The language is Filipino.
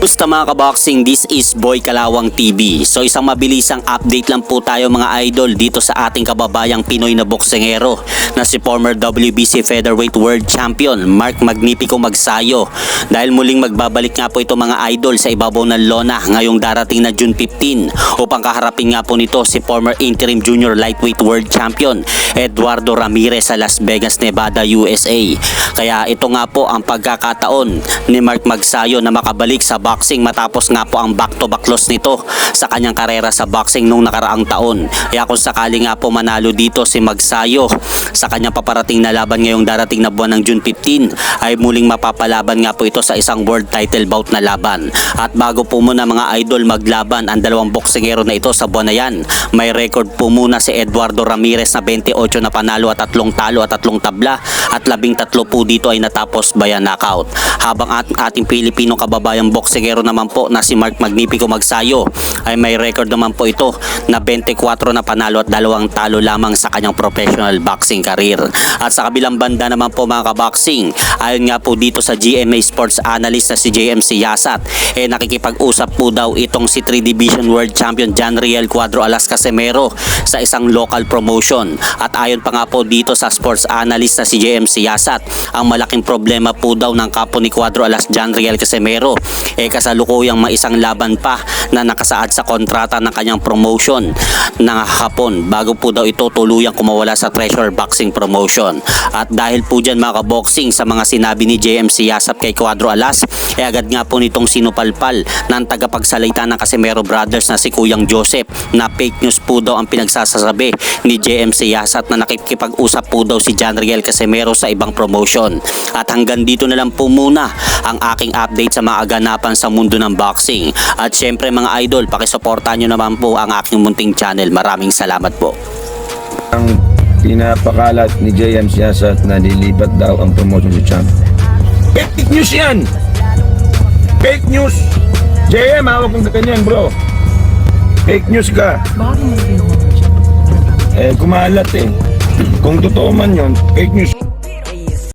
Gusto mga kaboxing, this is Boy Kalawang TV. So isang mabilisang update lang po tayo mga idol dito sa ating kababayang Pinoy na boksingero na si former WBC Featherweight World Champion Mark Magnifico Magsayo. Dahil muling magbabalik nga po ito mga idol sa ibabaw ng lona ngayong darating na June 15 upang kaharapin nga po nito si former interim junior lightweight world champion Eduardo Ramirez sa Las Vegas, Nevada, USA. Kaya ito nga po ang pagkakataon ni Mark Magsayo na makabalik sa boxing matapos nga po ang back-to-back loss nito sa kanyang karera sa boxing nung nakaraang taon. Kaya kung sakali nga po manalo dito si Magsayo sa kanyang paparating na laban ngayong darating na buwan ng June 15 ay muling mapapalaban nga po ito sa isang world title bout na laban. At bago po muna mga idol maglaban ang dalawang boksingero na ito sa buwan na yan, may record po muna si Eduardo Ramirez na 28 na panalo at 3 talo at 3 tabla at 13 po dito ay natapos by knockout. Habang ating Pilipinong kababayang boksingero naman po na si Mark Magnifico Magsayo ay may record naman po ito na 24 na panalo at 2 talo lamang sa kanyang professional boxing career. At sa kabilang banda naman po mga kaboxing, ayon nga po dito sa GMA Sports Analyst na si JMC Yasat, nakikipag-usap po daw itong si 3 Division World Champion John Riel Cuadro Alas Casimero sa isang local promotion. At ayon pa nga po dito sa sports analyst na si JMC Yasat, ang malaking problema po daw ng kapo ni Cuadro Alas John Riel Casimero kasalukuyang may isang laban pa na nakasaad sa kontrata ng kanyang promotion ng hapon bago po daw ito tuluyang kumawala sa Treasure Boxing Promotion. At dahil po dyan mga kaboxing sa mga sinabi ni JMC Yasat kay Cuadro Alas, agad nga po nitong sinupalpal ng tagapagsalita ng Casimero Brothers na si Kuyang Joseph na fake news po daw ang pinagsasasabi ni JMC Yasat na nakikipag-usap po daw si John Riel Casimero sa ibang promotion. At hanggang dito na lang po muna ang aking update sa mga aganapan sa mundo ng boxing. At syempre mga idol, pakisuportahan nyo naman po ang aking munting channel. Maraming salamat po. Ang pinapakalat ni JM Siyasat na lilipat daw ang promotion si Champ. Fake news yan! Fake news! JM, hawak kong ganyan bro. Fake news ka. Kumalat eh. Kung totoo man yun, fake news.